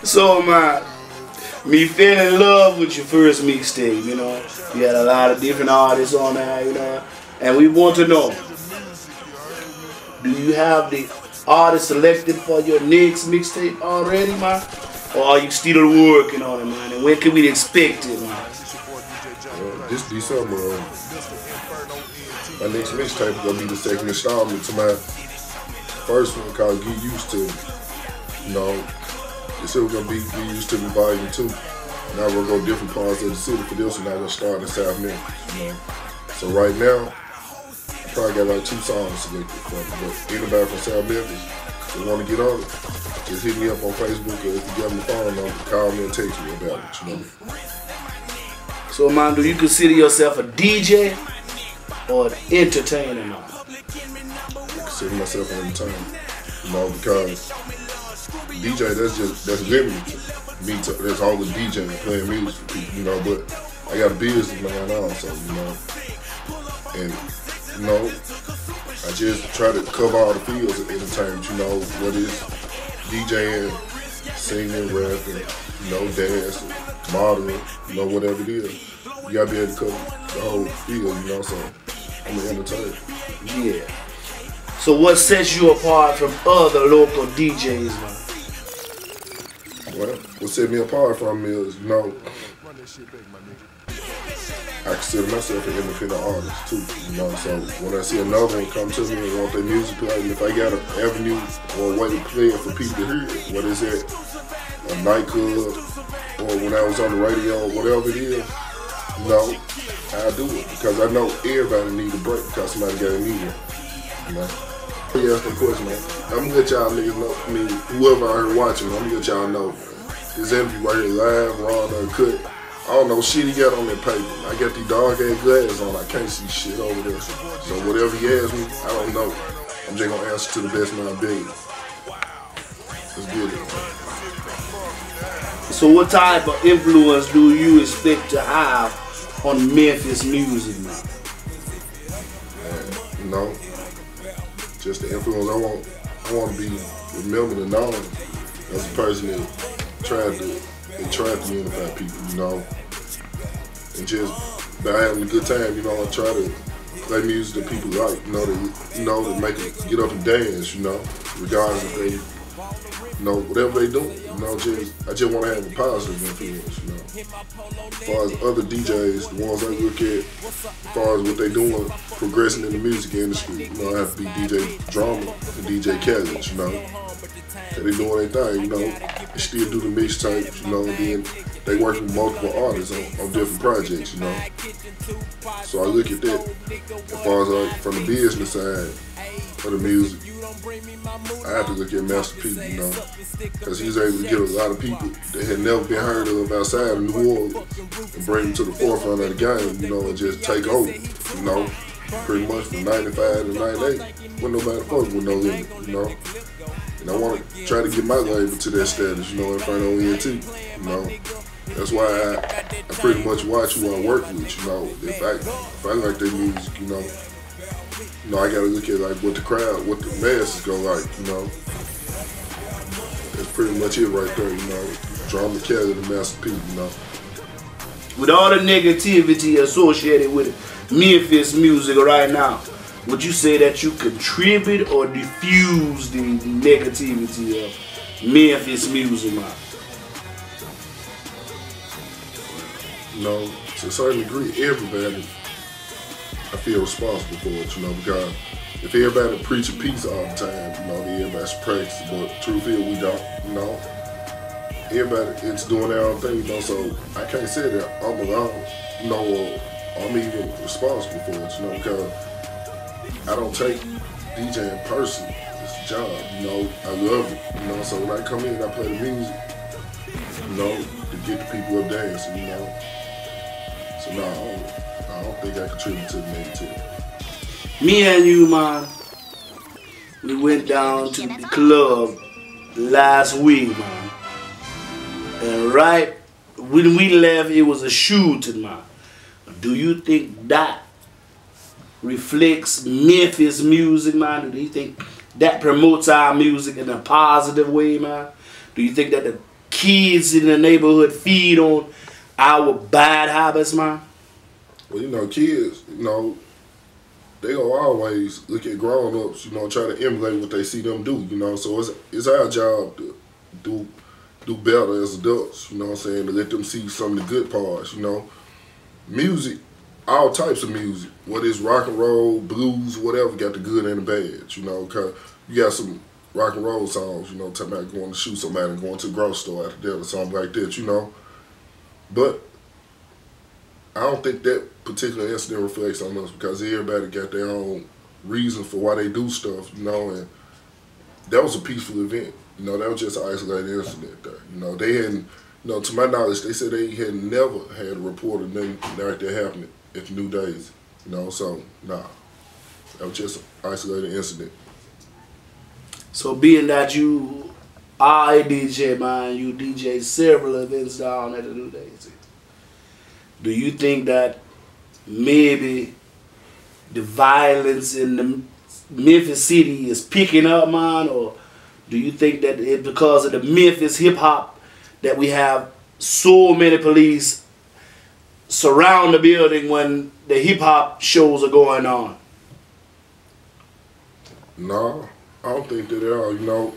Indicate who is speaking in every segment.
Speaker 1: So man, me fell in love with your first mixtape, you know. You had a lot of different artists on there, you know. And we want to know, do you have the artist selected for your next mixtape already, man? Or are you still working on it, man? And when can we expect it, man?
Speaker 2: This December, my next mixtape is gonna be the second installment to my first one called Get Used to It. You know, this is gonna be Get Used to It Volume 2. Now we're gonna go different parts of the city for this one. I'm gonna start in South Memphis, you know. So right now, I probably got like 2 songs selected for me. But anybody from South Memphis that wanna get on it, just hit me up on Facebook or if you got my phone number, call me and text me about it, you know.
Speaker 1: So man, do you consider yourself a DJ or an entertainer, man?
Speaker 2: I consider myself an entertainer, you know, because DJ, that's limited to me. That's all the DJing, playing music for people, you know. But I got a business man also, you know. And you know, I just try to cover all the fields of entertainment, you know, whether it's DJing, singing, rapping, you know, dancing, modeling, you know, whatever it is. You gotta be able to cover the whole field, you know. So I'm an entertainer.
Speaker 1: Yeah. So what sets you apart from other local DJs, man?
Speaker 2: Well, what set me apart from me is, you know, I consider myself an independent artist too, you know. So when I see another one come to me and want their music played, if I got an avenue or a way to play it for people to hear it, whether it's at a nightclub or when I was on the radio or whatever it is, you know, I do it because I know everybody needs a break because somebody got a need one, you know. You ask me a question, man. I'm gonna let y'all niggas know, I mean, whoever out here watching, I'm gonna let y'all know. This interview right here, live, raw, uncut. I don't know shit he got on that paper. I got these dog ass glasses on, I can't see shit over there. So whatever he asks me, I don't know. I'm just gonna answer to the best of my ability. Let's get it.
Speaker 1: So what type of influence do you expect to have on Memphis music, man?
Speaker 2: You know, just the influence I want to be remembered and known as a person that tried to unify people, you know, and just by having a good time, you know, I try to play music that people like, that make them get up and dance, you know, regardless if they, you know, whatever they do, you know, I just want to have a positive influence, you know. As far as other DJs, the ones I look at, as far as what they doing, progressing in the music industry, you know, I have to be DJ Drama and DJ Khaled, you know. They doing their thing, you know. They still do the mixtapes, you know, and then they work with multiple artists on different projects, you know. So I look at that as far as like from the business side of the music. I have to look at Master P, you know, because he's able to get a lot of people that had never been heard of outside of New Orleans and bring them to the forefront of the game, you know, and just take over, you know, pretty much from 95 to 98. Wasn't nobody fuck with no limit, you know. And I want to try to get my label to that status, you know, in front of ENT, you know. That's why I pretty much watch who I work with, you know. If I like their music, you know, I gotta look at like what the crowd, what the masses go like, you know. That's pretty much it right there, you know. Drama Khaled and Master P, you know.
Speaker 1: With all the negativity associated with Memphis music right now, would you say that you contribute or diffuse the negativity of Memphis music, man?
Speaker 2: You know, to a certain degree, everybody, I feel responsible for it, you know, because if everybody preach a peace all the time, you know, everybody's practicing, but truth is we don't, you know. Everybody is doing their own thing, you know, so I can't say that I'm alone, you know, or I'm even responsible for it, you know, because I don't take DJing personally. It's a job, you know. I love it, you know. So when I come in and I play the music, you know, to get the people up dancing, you know. So no, I don't think I contribute to the negativity.
Speaker 1: Me and you, man, we went down to the club last week, man. And right when we left, it was a shooting, man. Do you think that reflects Memphis music, man? Do you think that promotes our music in a positive way, man? Do you think that the kids in the neighborhood feed on our bad habits, man?
Speaker 2: Well, you know, kids, you know, they gonna always look at grown-ups, you know, try to emulate what they see them do, you know. So it's our job to do better as adults, you know what I'm saying, to let them see some of the good parts, you know. Music, all types of music, whether it's rock and roll, blues, whatever, got the good and the bad, you know, because you got some rock and roll songs, you know, talking about going to shoot somebody and going to a grocery store after that or something like that, you know. But I don't think that particular incident reflects on us because everybody got their own reason for why they do stuff, you know, and that was a peaceful event. You know, that was just an isolated incident there. You know, they hadn't, you know, to my knowledge, they said they had never had a report of nothing like that happening at the New Days. You know, so, nah, that was just an isolated incident.
Speaker 1: So being that you are a DJ, man, you DJ several events down at the New Days, do you think that maybe the violence in the Memphis city is picking up, man, or do you think that it's because of the Memphis hip-hop that we have so many police surround the building when the hip-hop shows are going on?
Speaker 2: No, I don't think that at all, you know.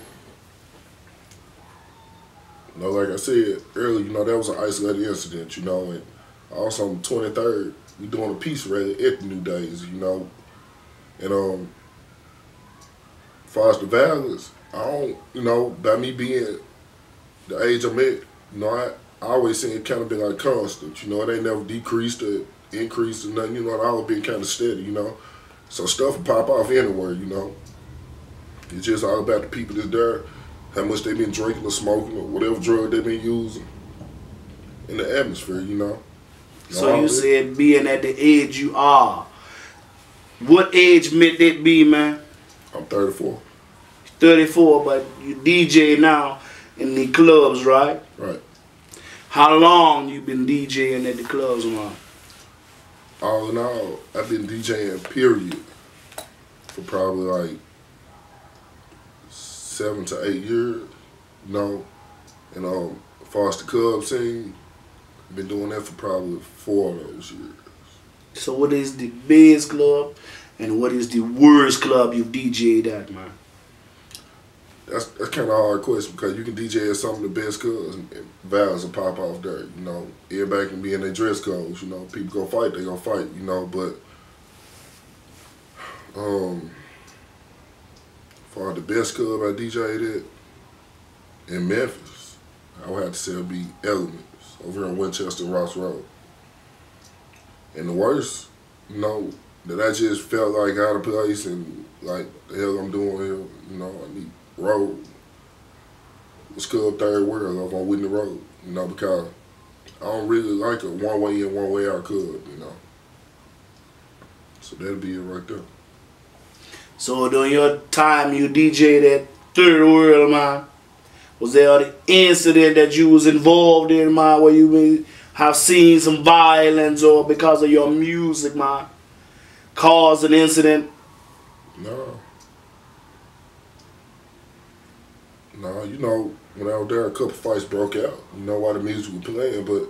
Speaker 2: You know, like I said earlier, you know, that was an isolated incident, you know, and also on the 23rd, we doing a peace rally at the New Days, you know. And as far as the violence, I don't, you know, by me being the age I'm at, you know, I always seen it kind of been like constant, you know, it ain't never decreased or increased or nothing, you know, it always been kind of steady, you know. So stuff will pop off anywhere, you know. It's just all about the people that's there, how much they been drinking or smoking or whatever drug they been using in the atmosphere, you know.
Speaker 1: So you said being at the age you are. What age meant that be, man?
Speaker 2: I'm 34.
Speaker 1: 34, but you DJ now in the clubs, right?
Speaker 2: Right.
Speaker 1: How long you been DJing at the clubs, man?
Speaker 2: All in all, I've been DJing, period, for probably like 7 to 8 years, you know. And as far as the club scene, I've been doing that for probably 4 of those years.
Speaker 1: So what is the best club and what is the worst club you've DJ'd at, man?
Speaker 2: That's kind of a hard question because you can DJ at some of the best clubs and violence will pop off there, you know. Everybody can be in their dress codes, you know. People go fight, they gonna fight, you know. But for the best club I DJ'd at in Memphis, I would have to say it'd be Elements over in Winchester, Ross Road. And the worst, you know, that I just felt like out of place and like the hell I'm doing here, you know, I need road. It's Club Third World over on Whitney Road, you know, because I don't really like a one way in, one way out club, you know. So that'll be it right there.
Speaker 1: So during your time you DJ'd at Third World, man, was there any incident that you was involved in, man, where you may have seen some violence or because of your music, man, caused an incident?
Speaker 2: No. No, you know, when I was there, a couple fights broke out. You know why the music was playing, but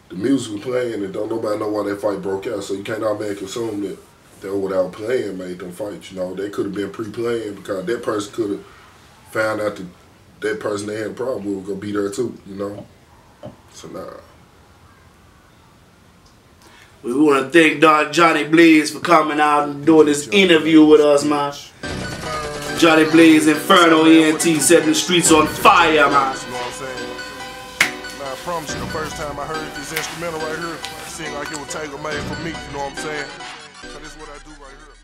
Speaker 2: the music was playing and don't nobody know why that fight broke out. So you can't automatically assume that without playing made them fight. You know, they could have been pre-playing because that person could have found out that person they had a problem with was gonna be there too. You know, so nah.
Speaker 1: We want to thank Johnny Blaze for coming out and doing this interview with us, man. Johnny Blaze, Inferno ENT, setting the streets on fire, man.
Speaker 3: You know what I'm saying? Now, I promise you, the first time I heard this instrumental right here, it seemed like it was tailor-made for me, you know what I'm saying? So this is what I do right here.